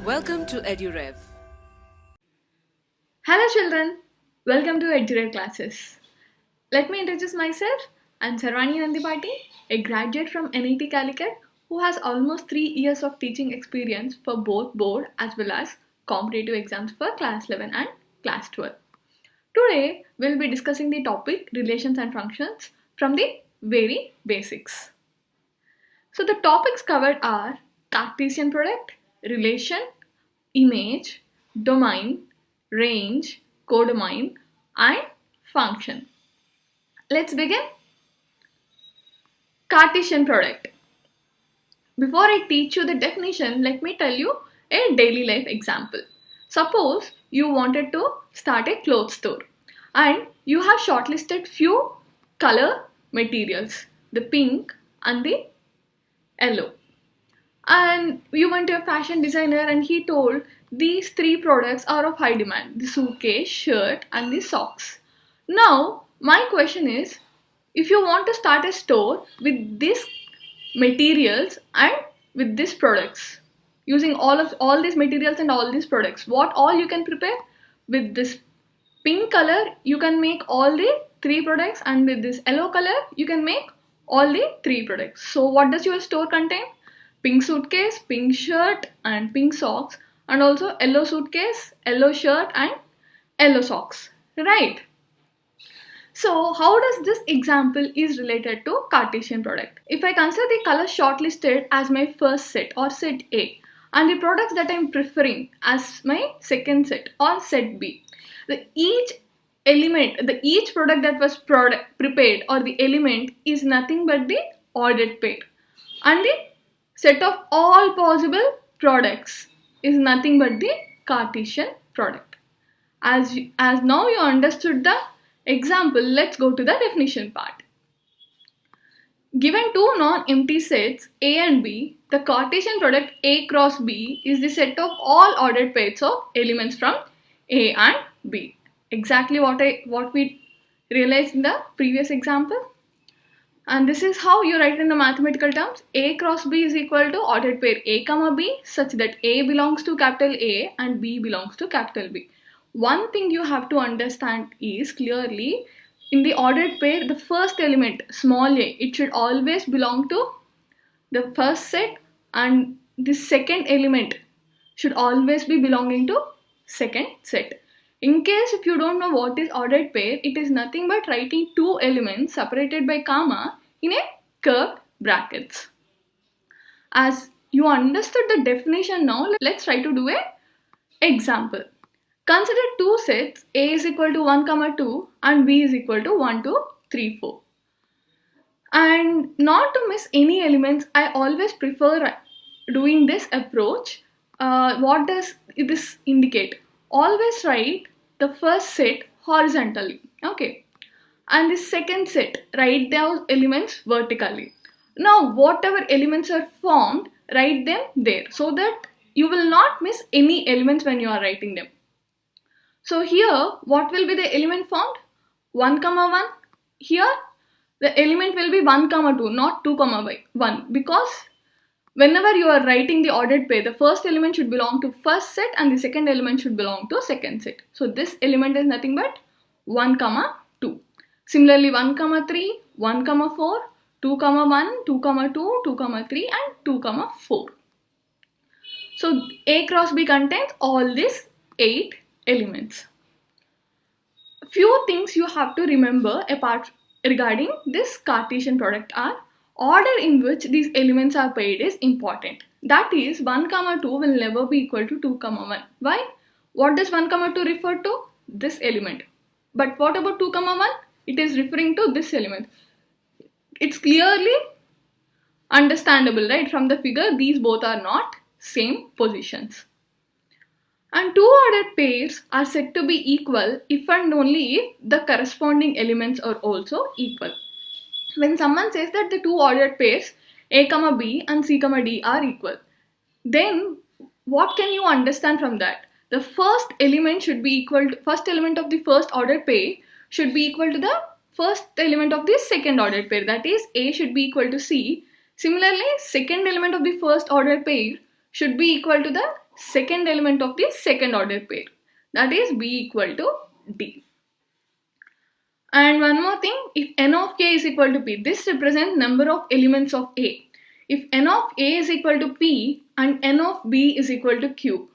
Welcome to EduRev. Hello children, welcome to EduRev classes. Let me introduce myself. I'm Sarvani Nandipati, a graduate from NIT Calicut who has almost 3 years of teaching experience for both board as well as competitive exams for class 11 and class 12. Today, we'll be discussing the topic relations and functions from the very basics. So the topics covered are Cartesian product, relation, image, domain, range, codomain, and function. Let's begin. Cartesian product. Before I teach you the definition, let me tell you a daily life example. Suppose you wanted to start a clothes store and you have shortlisted few color materials, the pink and the yellow. And you went to a fashion designer and he told these three products are of high demand: the suitcase, shirt, and the socks. Now, my question is, if you want to start a store with these materials and with these products, using all these materials and all these products, what all you can prepare? With this pink color you can make all the three products, and with this yellow color you can make all the three products. So what does your store contain? Pink suitcase, pink shirt, and pink socks, and also yellow suitcase, yellow shirt, and yellow socks, right? So how does this example is related to Cartesian product? If I consider the color shortlisted as my first set or set A, and the products that I'm preferring as my second set or set B, each each product that was prepared or the element is nothing but the ordered pair, and the set of all possible products is nothing but the Cartesian product. As now you understood the example, let's go to the definition part. Given two non-empty sets A and B, the Cartesian product A cross B is the set of all ordered pairs of elements from A and B. Exactly what we realized in the previous example. And this is how you write in the mathematical terms. A cross B is equal to ordered pair A comma B such that A belongs to capital A and B belongs to capital B. One thing you have to understand is clearly in the ordered pair, the first element, small a, it should always belong to the first set, and the second element should always be belonging to second set. In case if you don't know what is ordered pair, it is nothing but writing two elements separated by comma in a curved brackets. As you understood the definition now, let's try to do a example. Consider two sets, A is equal to 1, 2 and B is equal to 1, 2, 3, 4. And not to miss any elements, I always prefer doing this approach. What does this indicate? Always write the first set horizontally, okay? And the second set, write those elements vertically. Now, whatever elements are formed, write them there so that you will not miss any elements when you are writing them. So here, what will be the element formed? 1, 1. Here, the element will be 1, 2, not 2, 1. Because whenever you are writing the ordered pair, the first element should belong to first set and the second element should belong to second set. So this element is nothing but 1, 2. Similarly, 1, 3, 1, 4, 2, 1, 2, 2, 2, 3 and 2, 4. So A cross B contains all these 8 elements. Few things you have to remember apart regarding this Cartesian product are order in which these elements are paired is important. That is 1, 2 will never be equal to 2, 1. Why? What does 1, 2 refer to? This element. But what about 2, 1? It is referring to this element. It's clearly understandable, right? From the figure, these both are not same positions. And two ordered pairs are said to be equal if and only if the corresponding elements are also equal. When someone says that the two ordered pairs A, B and C, D are equal, then what can you understand from that? The first element should be equal to, first element of the first ordered pair should be equal to the first element of the second ordered pair. That is, A should be equal to C. Similarly, second element of the first ordered pair should be equal to the second element of the second order pair, that is b equal to d. And one more thing, if n of k is equal to p, this represents number of elements of A. If n of A is equal to p and n of b is equal to q,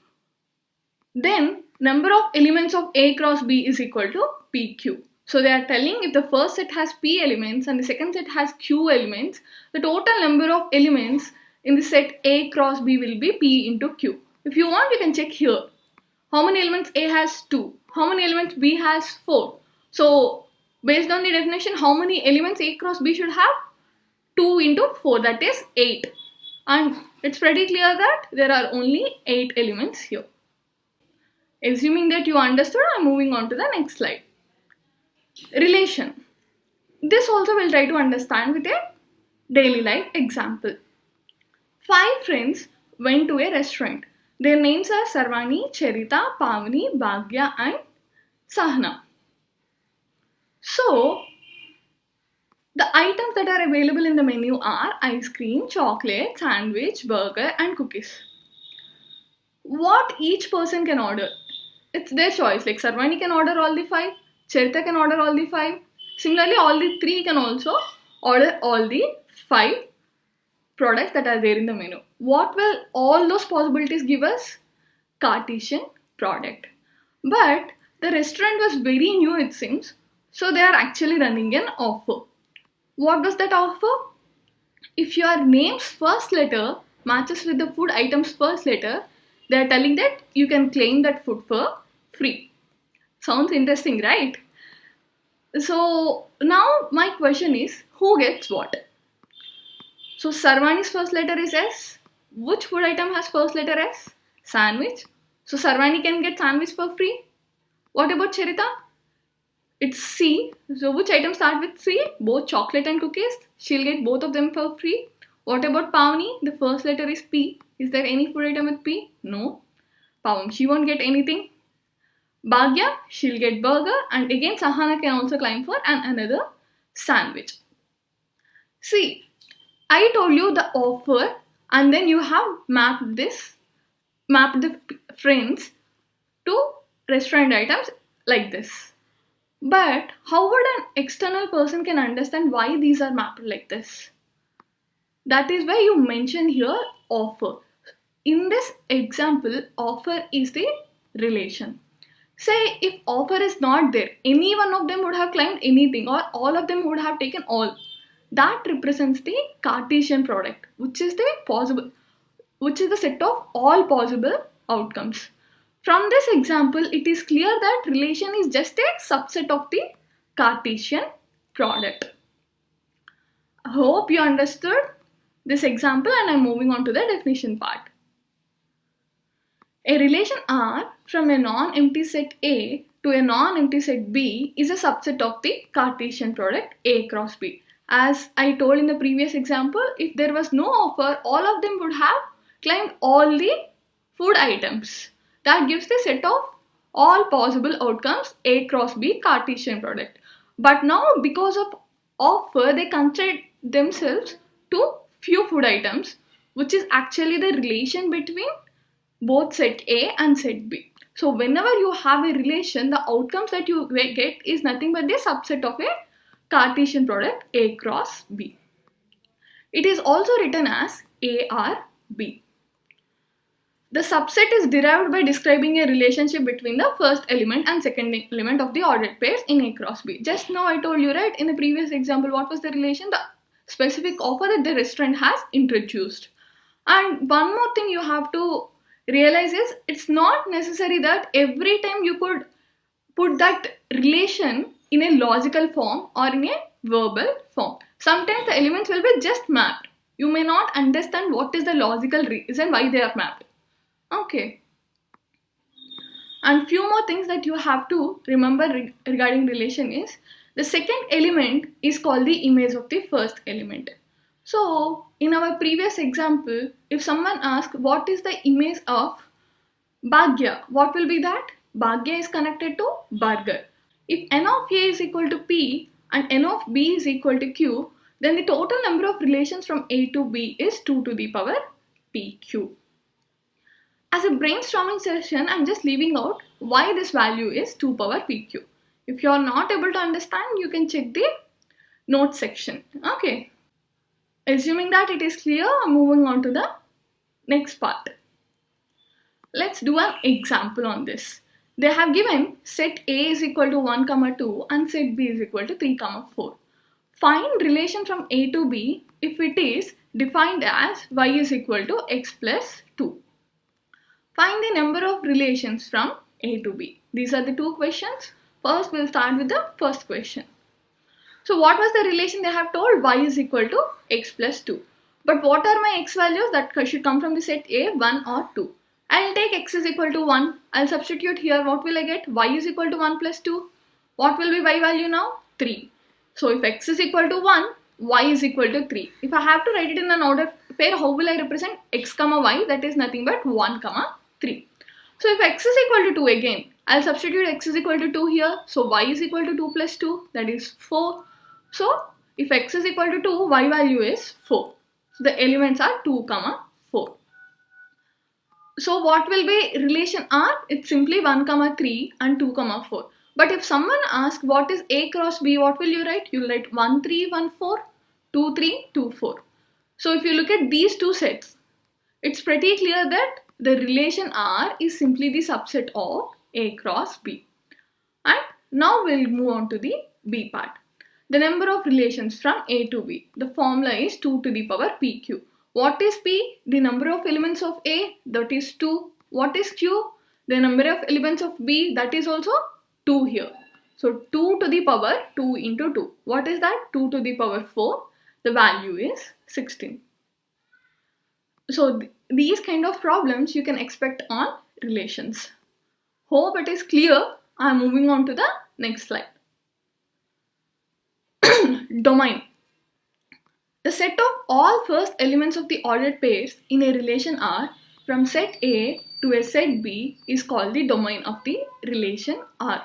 then number of elements of A cross B is equal to PQ. So they are telling if the first set has P elements and the second set has Q elements, the total number of elements in the set A cross B will be P into Q. If you want, you can check here. How many elements A has? 2. How many elements B has? 4. So based on the definition, how many elements A cross B should have? 2 into 4, that is 8. And it's pretty clear that there are only 8 elements here. Assuming that you understood, I'm moving on to the next slide. Relation. This also we'll try to understand with a daily life example. 5 friends went to a restaurant. Their names are Sarvani, Charita, Pavani, Bhagya and Sahana. So, the items that are available in the menu are ice cream, chocolate, sandwich, burger and cookies. What each person can order? It's their choice. Like Sarvani can order all the 5, Charita can order all the 5. Similarly, all the 3 can also order all the 5 products that are there in the menu. What will all those possibilities give us? Cartesian product. But the restaurant was very new, it seems, so they are actually running an offer. What was that offer? If your name's first letter matches with the food item's first letter, they are telling that you can claim that food for free. Sounds interesting, right? So now my question is, who gets what? So Sarvani's first letter is S. Which food item has first letter S? Sandwich. So Sarvani can get sandwich for free. What about Charita? It's C. So which item start with C? Both chocolate and cookies. She'll get both of them for free. What about Pavani? The first letter is P. Is there any food item with P? No. Pavam, she won't get anything. Bhagya, she'll get burger, and again Sahana can also climb for another sandwich. See, I told you the offer and then you have mapped the friends to restaurant items like this. But how would an external person can understand why these are mapped like this? That is why you mention here offer. In this example, offer is the relation. Say if offer is not there, any one of them would have claimed anything or all of them would have taken all. That represents the Cartesian product, which is the set of all possible outcomes. From this example, it is clear that relation is just a subset of the Cartesian product. I hope you understood this example and I'm moving on to the definition part. A relation R from a non-empty set A to a non-empty set B is a subset of the Cartesian product A cross B. As I told in the previous example, if there was no offer, all of them would have claimed all the food items. That gives the set of all possible outcomes A cross B Cartesian product. But now because of offer, they constrain themselves to few food items, which is actually the relation between both set A and set B. So whenever you have a relation, the outcomes that you get is nothing but the subset of a Cartesian product A cross B. It is also written as ARB. The subset is derived by describing a relationship between the first element and second element of the ordered pairs in A cross B. Just now I told you, right, in the previous example, what was the relation? The specific offer that the restaurant has introduced. And one more thing you have to realize is, it's not necessary that every time you could put that relation in a logical form or in a verbal form. Sometimes the elements will be just mapped. You may not understand what is the logical reason why they are mapped. Okay. And few more things that you have to remember regarding relation is, the second element is called the image of the first element. So in our previous example, if someone asks what is the image of Bhagya, what will be that? Bhagya is connected to burger. If n of A is equal to P and n of B is equal to Q, then the total number of relations from A to B is 2 to the power PQ. As a brainstorming session, I'm just leaving out why this value is 2 power pq. If you're not able to understand, you can check the notes section. Okay. Assuming that it is clear, I'm moving on to the next part. Let's do an example on this. They have given set A is equal to 1, 2 and set B is equal to 3, 4. Find relation from A to B if it is defined as y is equal to x plus 2. Find the number of relations from A to B. These are the two questions. First, we'll start with the first question. So what was the relation they have told? Y is equal to x plus 2. But what are my x values that should come from the set A, 1 or 2? I'll take x is equal to 1. I'll substitute here. What will I get? Y is equal to 1 plus 2. What will be y value now? 3. So if x is equal to 1, y is equal to 3. If I have to write it in an order pair, how will I represent x comma y? That is nothing but 1 comma 3. So if x is equal to 2 again, I'll substitute x is equal to 2 here. So y is equal to 2 plus 2, that is 4. So if x is equal to 2, y value is 4. So the elements are 2 comma 4. So what will be relation R? It's simply 1 comma 3 and 2 comma 4. But if someone asks what is A cross B, what will you write? You'll write 1 3 1 4, 2 3 2 4. So if you look at these two sets, it's pretty clear that the relation R is simply the subset of A cross B. And now we'll move on to the B part. The number of relations from A to B. The formula is 2 to the power pq. What is P? The number of elements of A, that is 2. What is Q? The number of elements of B, that is also 2 here. So 2 to the power 2 into 2. What is that? 2 to the power 4. The value is 16. So these kind of problems you can expect on relations. Hope it is clear. I am moving on to the next slide. Domain. The set of all first elements of the ordered pairs in a relation R from set A to a set B is called the domain of the relation R.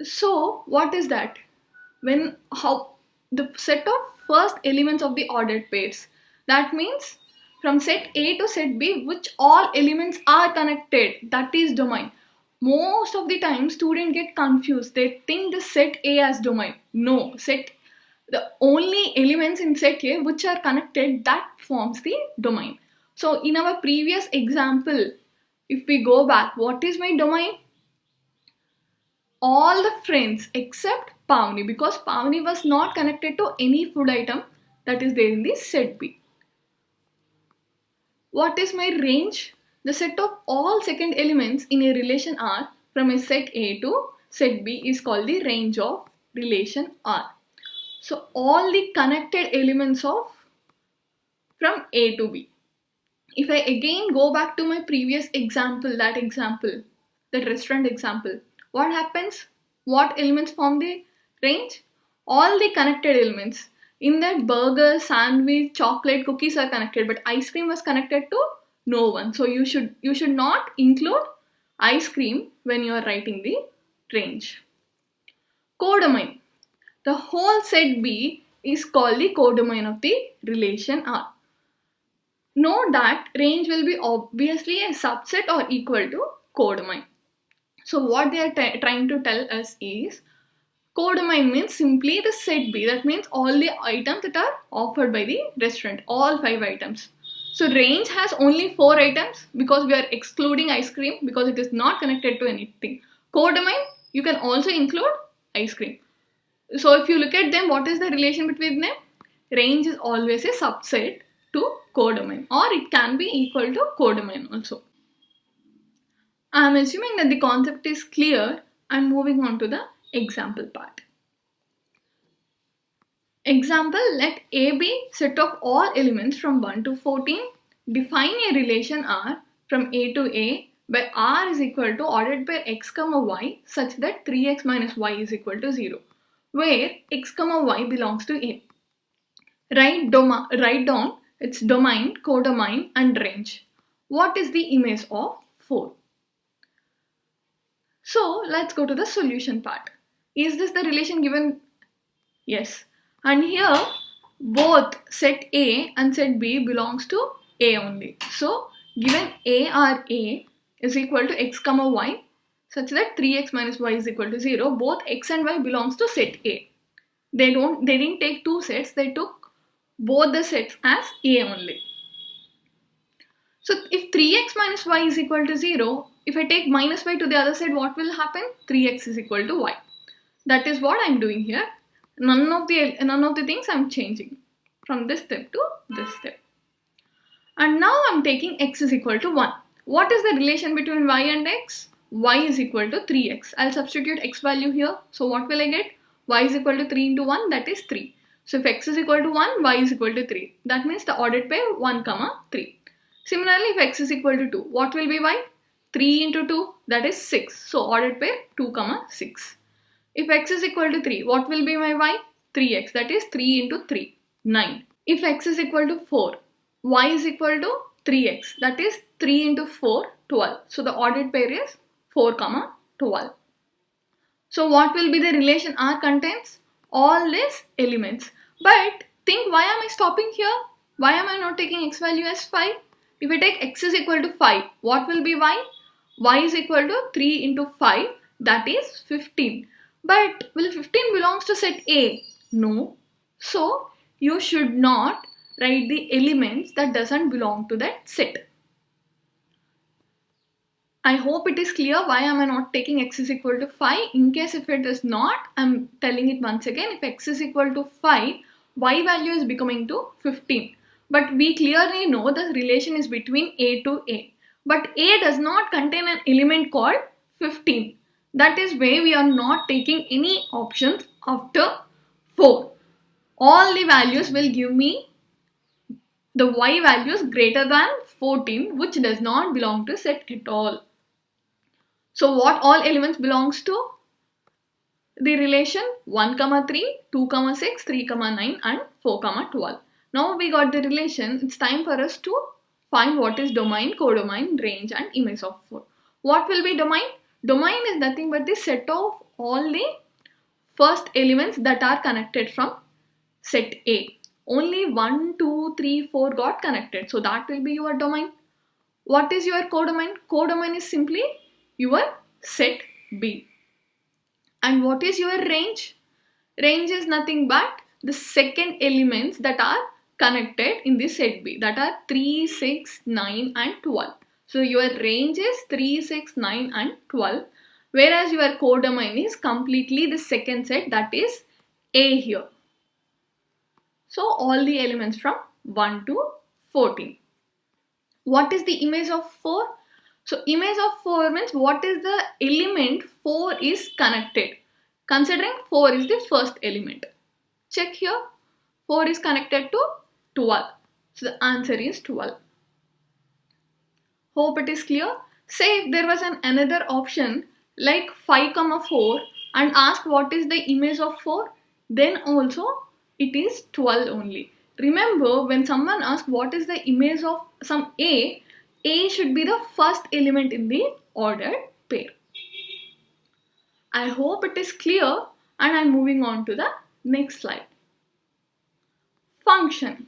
So what is that? How the set of first elements of the ordered pairs. That means from set A to set B, which all elements are connected. That is domain. Most of the time students get confused. They think the set A as domain. No, the only elements in set A which are connected, that forms the domain. So in our previous example, if we go back, what is my domain? All the friends except Pavni, because Pavni was not connected to any food item that is there in the set B. What is my range? The set of all second elements in a relation R from a set A to set B is called the range of relation R. So all the connected elements from A to B. If I again go back to my previous example, that restaurant example, what happens? What elements form the range? All the connected elements. In that burger, sandwich, chocolate, cookies are connected, but ice cream was connected to no one. So you should not include ice cream when you are writing the range. Codomain. The whole set B is called the codomain of the relation R. Note that range will be obviously a subset or equal to codomain. So what they are trying to tell us is codomain means simply the set B. That means all the items that are offered by the restaurant, all 5 items. So range has only 4 items because we are excluding ice cream because it is not connected to anything. Codomain, you can also include ice cream. So if you look at them, what is the relation between them? Range is always a subset to codomain, or it can be equal to codomain also. I am assuming that the concept is clear and moving on to the example part. Example, let A be set of all elements from 1 to 14. Define a relation R from A to A where R is equal to ordered pair x comma y such that 3x minus y is equal to 0, where x comma y belongs to A. Write down its domain, codomain and range. What is the image of 4? So let's go to the solution part. Is this the relation given? Yes. And here both set A and set B belongs to A only. So given A or A is equal to x comma y such that 3x minus y is equal to 0, both x and y belongs to set A. They didn't take two sets, they took both the sets as A only. So if 3x minus y is equal to 0, if I take minus y to the other side, what will happen? 3x is equal to y. That is what I am doing here. None of the things I am changing from this step to this step. And now I am taking x is equal to 1. What is the relation between y and x? Y is equal to 3x. I'll substitute x value here. So what will I get? Y is equal to 3 into 1, that is 3. So if x is equal to 1, y is equal to 3. That means the ordered pair 1, 3. Similarly, if x is equal to 2, what will be y? 3 into 2, that is 6. So ordered pair 2, 6. If x is equal to 3, what will be my y? 3x, that is 3 into 3, 9. If x is equal to 4, y is equal to 3x, that is 3 into 4, 12. So the ordered pair is 4, 12. So what will be the relation R contains? All these elements. But think, why am I stopping here? Why am I not taking x value as 5? If I take x is equal to 5, what will be y? Y is equal to 3 into 5, that is 15. But will 15 belongs to set A? No. So you should not write the elements that doesn't belong to that set. I hope it is clear why am I not taking x is equal to 5. In case if it is not, I am telling it once again. If x is equal to 5, y value is becoming to 15. But we clearly know the relation is between A to A. But A does not contain an element called 15. That is why we are not taking any options after 4. All the values will give me the y values greater than 14, which does not belong to set at all. So what all elements belongs to? The relation 1, 3, 2, 6, 3, 9 and 4, 12. Now we got the relation. It's time for us to find what is domain, codomain, range and image of 4. What will be domain? Domain is nothing but the set of all the first elements that are connected from set A. Only 1, 2, 3, 4 got connected. So that will be your domain. What is your codomain? Codomain is simply your set B. And what is your range? Range is nothing but the second elements that are connected in the set B, that are 3, 6, 9 and 12. So your range is 3, 6, 9 and 12, whereas your codomain is completely the second set, that is A here. So all the elements from 1 to 14. What is the image of 4? So image of 4 means what is the element 4 is connected. Considering 4 is the first element. Check here. 4 is connected to 12. So the answer is 12. Hope it is clear. Say if there was another option like 5, 4 and ask what is the image of 4, then also it is 12 only. Remember, when someone asks what is the image of some A should be the first element in the ordered pair. I hope it is clear and I am moving on to the next slide. Function.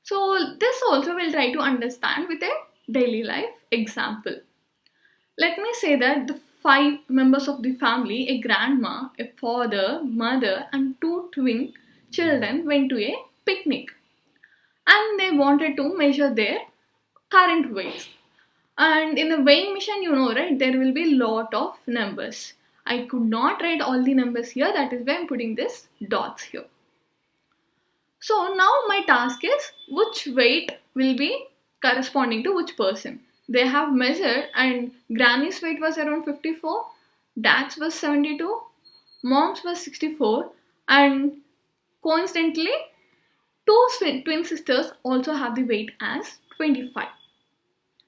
So this also we'll try to understand with a daily life example. Let me say that the 5 members of the family, a grandma, a father, mother and 2 twin children went to a picnic and they wanted to measure their current weights. And in the weighing machine, you know, right, there will be a lot of numbers. I could not write all the numbers here, that is why I am putting this dots here. So now my task is which weight will be corresponding to which person. They have measured and granny's weight was around 54, dad's was 72, mom's was 64 and coincidentally 2 twin sisters also have the weight as 25.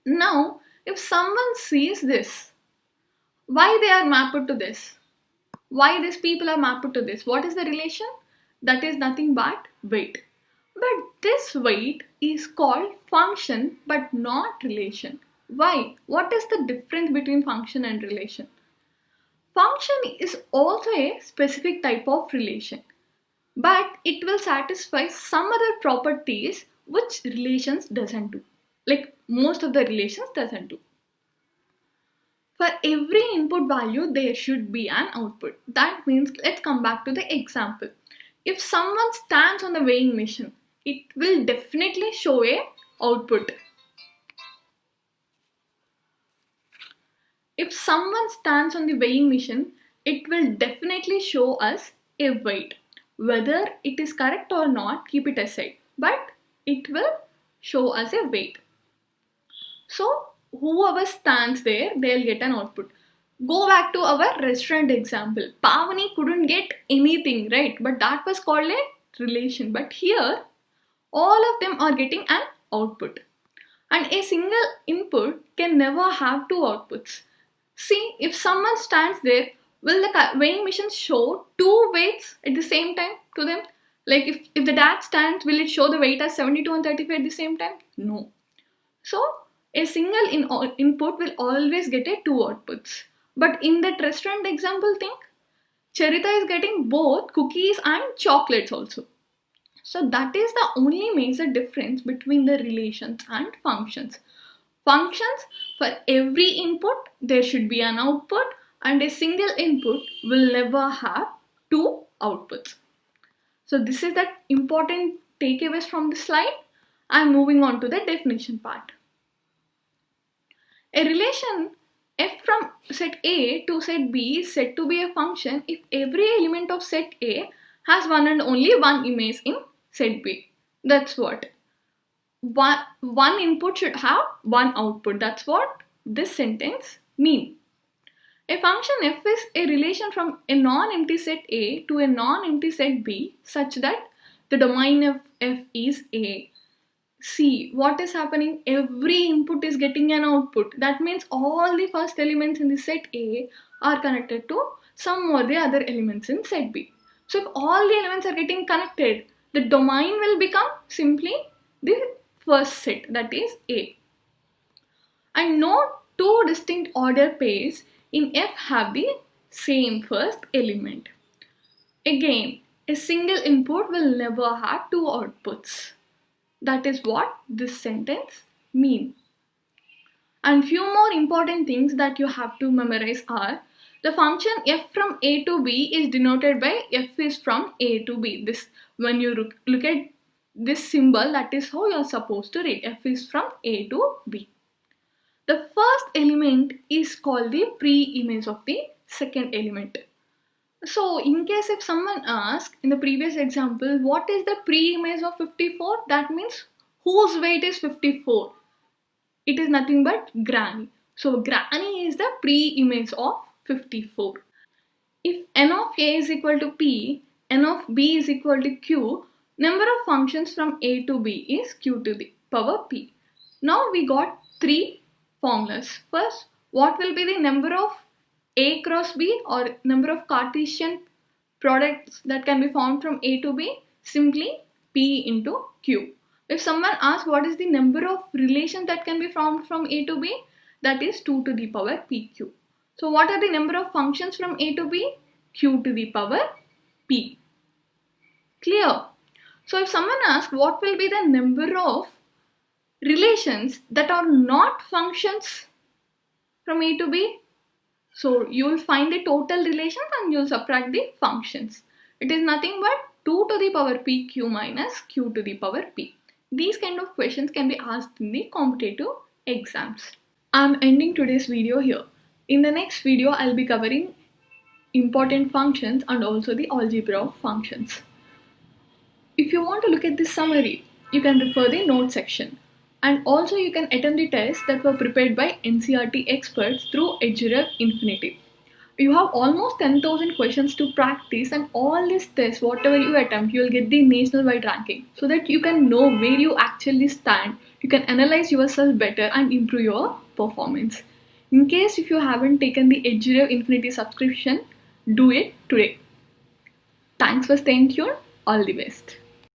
Now if someone sees this, why they are mapped to this? Why these people are mapped to this? What is the relation? That is nothing but weight. But this weight is called function but not relation. Why? What is the difference between function and relation? Function is also a specific type of relation, but it will satisfy some other properties which relations doesn't do. Like most of the relations doesn't do. For every input value, there should be an output. That means, let's come back to the example. If someone stands on the weighing machine, it will definitely show a output. If someone stands on the weighing machine, it will definitely show us a weight. Whether it is correct or not, keep it aside. But it will show us a weight. So whoever stands there, they'll get an output. Go back to our restaurant example. Pavani couldn't get anything, right? But that was called a relation. But here, all of them are getting an output. And a single input can never have two outputs. See, if someone stands there, will the weighing machine show two weights at the same time to them? Like if the dad stands, will it show the weight as 72 and 35 at the same time? No. So a single input will always get a two outputs. But in that restaurant example, think Charita is getting both cookies and chocolates also. So that is the only major difference between the relations and functions. Functions, for every input there should be an output, and a single input will never have two outputs. So this is the important takeaways from this slide. I am moving on to the definition part. A relation f from set A to set B is said to be a function if every element of set A has one and only one image in set B. That's what. One input should have one output. That's what this sentence means. A function f is a relation from a non-empty set A to a non-empty set B such that the domain of f is A. See what is happening? Every input is getting an output. That means all the first elements in the set A are connected to some or the other elements in set B. So if all the elements are getting connected, the domain will become simply the first set, that is A. And no two distinct order pairs in F have the same first element. Again, a single input will never have two outputs. That is what this sentence means. And few more important things that you have to memorize are: the function f from A to B is denoted by f is from A to B. This, when you look at this symbol, that is how you are supposed to read. F is from A to B. The first element is called the pre-image of the second element. So in case if someone asks in the previous example, what is the pre-image of 54? That means whose weight is 54? It is nothing but Granny. So Granny is the pre-image of 54. If n of A is equal to P, n of B is equal to Q, number of functions from A to B is Q to the power P. Now we got three formulas. First, what will be the number of A cross B or number of Cartesian products that can be found from A to B? Simply P into Q. If someone asks what is the number of relations that can be found from A to B, that is 2 to the power PQ. So what are the number of functions from A to B? Q to the power P. Clear? So if someone asks what will be the number of relations that are not functions from A to B, so you will find the total relations and you will subtract the functions. It is nothing but 2 to the power PQ minus Q to the power P. These kind of questions can be asked in the competitive exams. I am ending today's video here. In the next video, I will be covering important functions and also the algebra of functions. If you want to look at this summary, you can refer the note section. And also you can attempt the tests that were prepared by NCERT experts through EduRev Infinity. You have almost 10,000 questions to practice, and all these tests, whatever you attempt, you will get the national-wide ranking so that you can know where you actually stand. You can analyze yourself better and improve your performance. In case if you haven't taken the EduRev Infinity subscription, do it today. Thanks for staying tuned. All the best.